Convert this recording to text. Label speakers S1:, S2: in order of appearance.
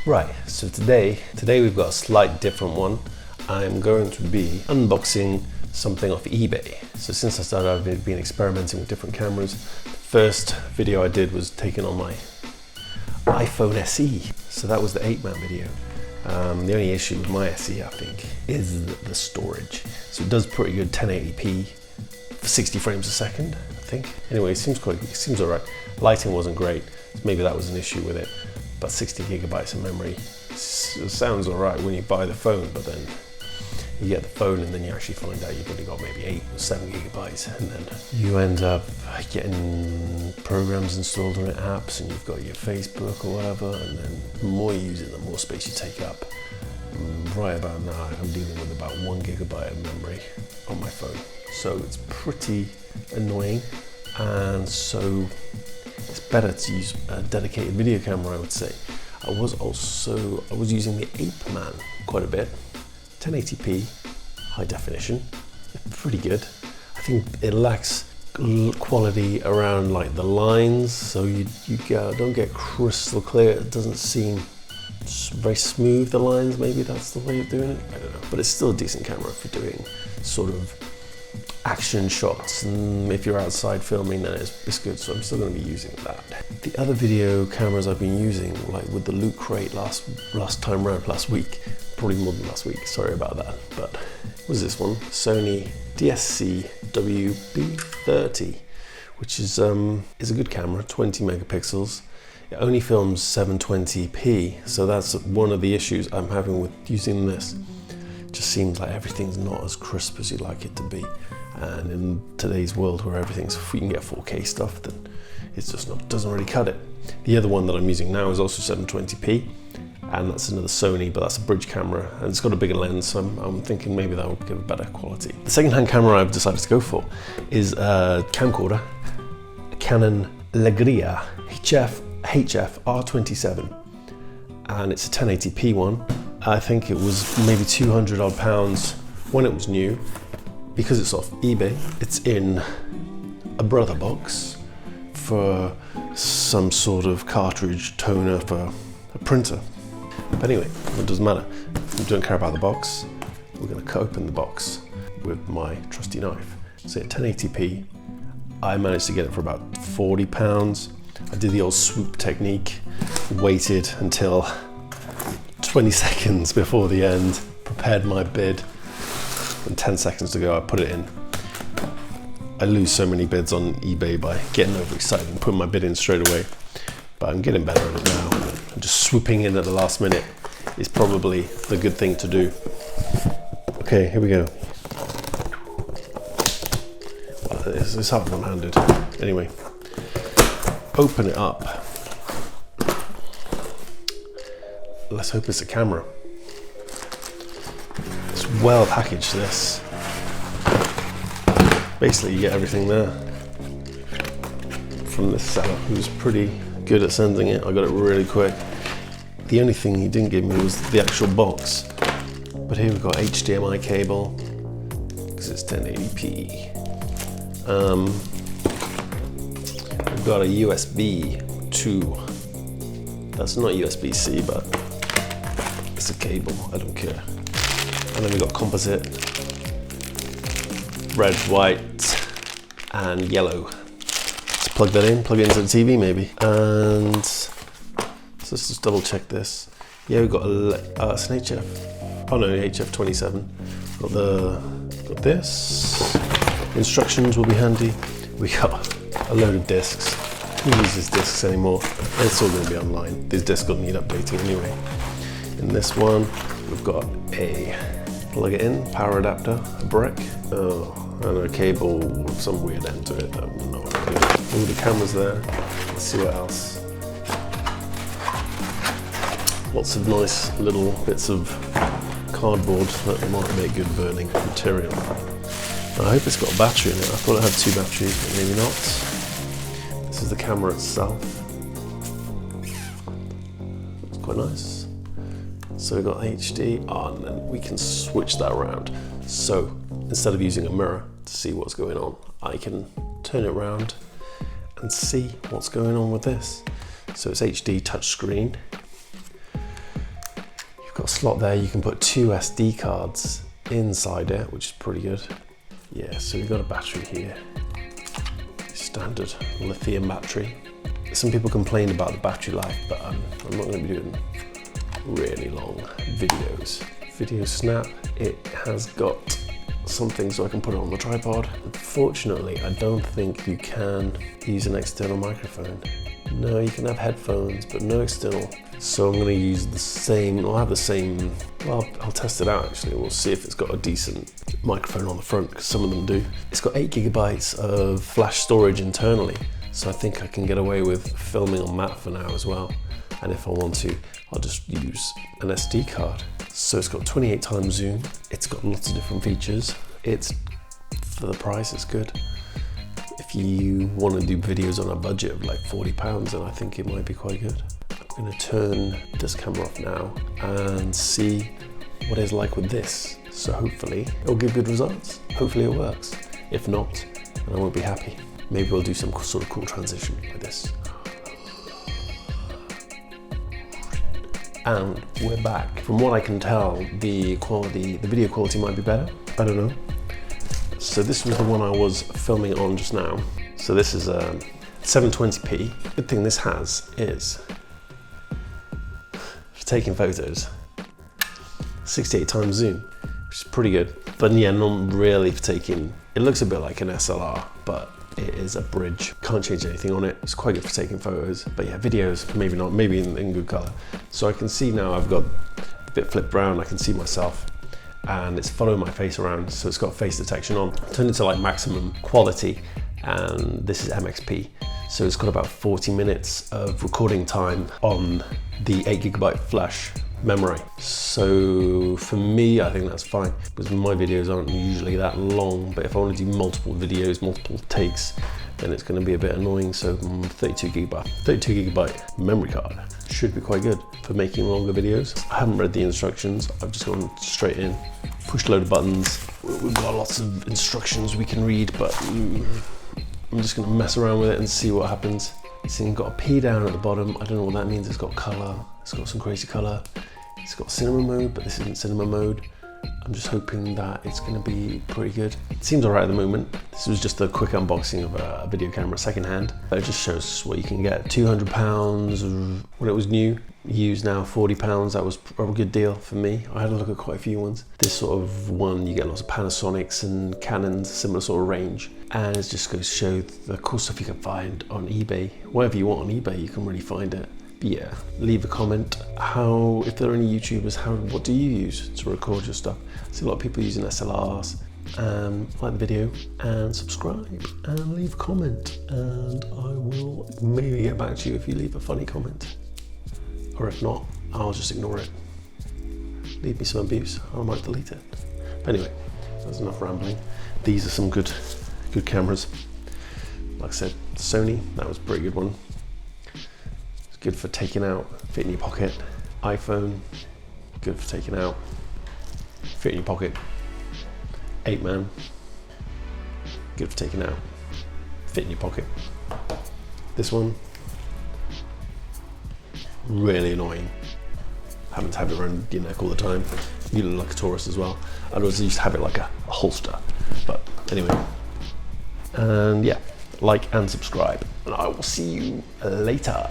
S1: Right, so today we've got a slight different one. I'm going to be unboxing something off eBay. So since I started, I've been experimenting with different cameras. The first video I did was taken on my iPhone SE. So that was the 8-man video. The only issue with my SE, I think, is the storage. So it does pretty good 1080p for 60 frames a second, I think. Anyway, it seems all right. Lighting wasn't great, so maybe that was an issue with it. But 60 gigabytes of memory sounds all right when you buy the phone, but then you get the phone and then you actually find out you've only got maybe 8 or 7 gigabytes, and then you end up getting programs installed on it, apps, and you've got your Facebook or whatever, and then the more you use it, the more space you take up. Right about now, I'm dealing with about 1 gigabyte of memory on my phone, so it's pretty annoying, and so it's better to use a dedicated video camera, I would say. I was using the 8-man quite a bit. 1080p, high definition, pretty good. I think it lacks quality around like the lines, so you don't get crystal clear. It doesn't seem very smooth, the lines, maybe that's the way of doing it, I don't know. But it's still a decent camera for doing sort of action shots, and if you're outside filming, then it's good, so I'm still going to be using that. The other video cameras I've been using, like with the loot crate last time around, last week, probably more than last week, sorry about that, but what was this one? Sony DSC WB30, which is a good camera, 20 megapixels. It only films 720p, so that's one of the issues I'm having with using this. It just seems like everything's not as crisp as you'd like it to be. And in today's world where if you can get 4K stuff, then it's just doesn't really cut it. The other one that I'm using now is also 720p, and that's another Sony, but that's a bridge camera, and it's got a bigger lens, so I'm thinking maybe that will give a better quality. The second-hand camera I've decided to go for is a camcorder, a Canon Legria HF R27, and it's a 1080p one. I think it was maybe 200 odd pounds when it was new. Because it's off eBay, it's in a brother box for some sort of cartridge toner for a printer. But anyway, it doesn't matter. We don't care about the box. We're going to cut open the box with my trusty knife. So at 1080p, I managed to get it for about £40. I did the old swoop technique, waited until 20 seconds before the end, prepared my bid, and 10 seconds to go, I put it in. I lose so many bids on eBay by getting overexcited and putting my bid in straight away, but I'm getting better at it now. And just swooping in at the last minute is probably the good thing to do. Okay, here we go. It's hard one-handed. Anyway, open it up. Let's hope it's a camera. It's well packaged, this. Basically you get everything there from this seller, who's pretty good at sending it. I got it really quick. The only thing he didn't give me was the actual box. But here we've got HDMI cable, because it's 1080p. We've got a USB 2. That's not USB-C, but it's a cable, I don't care. And then we've got composite, red, white, and yellow. Let's plug that in, plug it into the TV maybe. And so let's just double check this. Yeah, we've got it's an HF, oh no, HF 27. Got this. Instructions will be handy. We got a load of discs. Who uses discs anymore? It's all going to be online. These discs will need updating anyway. In this one, we've got a plug it in, power adapter, a brick, and a cable with some weird end to it. I have no idea. All the cameras there. Let's see what else. Lots of nice little bits of cardboard that might make good burning material. I hope it's got a battery in it. I thought it had 2 batteries, but maybe not. This is the camera itself. It's quite nice. So we've got HD, and then we can switch that around. So instead of using a mirror to see what's going on, I can turn it around and see what's going on with this. So it's HD touchscreen. Got a slot there, you can put 2 SD cards inside it, which is pretty good. Yeah, so we've got a battery here. Standard lithium battery. Some people complain about the battery life, but I'm not going to be doing really long videos. Video snap, it has got something so I can put it on the tripod. Unfortunately, I don't think you can use an external microphone. No, you can have headphones, but no external. So I'm going to use the same, I'll have the same, well, I'll test it out actually. We'll see if it's got a decent microphone on the front, because some of them do. It's got 8 GB of flash storage internally, so I think I can get away with filming on that for now as well. And if I want to, I'll just use an SD card. So it's got 28 times zoom. It's got lots of different features. It's, for the price, it's good. If you want to do videos on a budget of like £40, then I think it might be quite good. I'm going to turn this camera off now and see what it's like with this. So hopefully it'll give good results. Hopefully it works. If not, then I won't be happy. Maybe we'll do some sort of cool transition with this. And we're back. From what I can tell, the video quality might be better. I don't know. So this was the one I was filming on just now. So this is a 720p. Good thing this has is, for taking photos, 68 times zoom, which is pretty good. But yeah, not really for taking, it looks a bit like an SLR, but it is a bridge. Can't change anything on it. It's quite good for taking photos. But yeah, videos, maybe not, maybe in good color. So I can see now I've got a bit flipped around, I can see myself, and it's following my face around, so it's got face detection on. Turned it to like maximum quality, and this is MXP. So it's got about 40 minutes of recording time on the 8 GB flash memory. So for me, I think that's fine, because my videos aren't usually that long, but if I want to do multiple videos, multiple takes, then it's going to be a bit annoying. So 32 GB memory card should be quite good for making longer videos. I haven't read the instructions, I've just gone straight in, pushed a load of buttons. We've got lots of instructions we can read, but I'm just going to mess around with it and see what happens. It's got a P down at the bottom. I don't know what that means. It's got color. It's got some crazy color. It's got cinema mode, but this isn't cinema mode. I'm just hoping that it's going to be pretty good. It seems alright at the moment. This was just a quick unboxing of a video camera secondhand. But it just shows what you can get. £200 when it was new. Used now £40. That was a good deal for me. I had a look at quite a few ones. This sort of one, you get lots of Panasonics and Canons, similar sort of range. And it just goes to show the cool stuff you can find on eBay. Whatever you want on eBay, you can really find it. But yeah, leave a comment. If there are any YouTubers, what do you use to record your stuff? I see a lot of people using SLRs. Like the video and subscribe and leave a comment, and I will maybe get back to you if you leave a funny comment. Or if not, I'll just ignore it. Leave me some abuse, I might delete it. But anyway, that's enough rambling. These are some good cameras. Like I said, Sony, that was a pretty good one. It's good for taking out, fit in your pocket. iPhone, good for taking out, fit in your pocket. 8-man, good for taking out, fit in your pocket. This one, really annoying. Having to have it around your neck all the time. You look like a tourist as well. I'd always used to have it like a holster. But anyway, and yeah, like and subscribe, and I will see you later.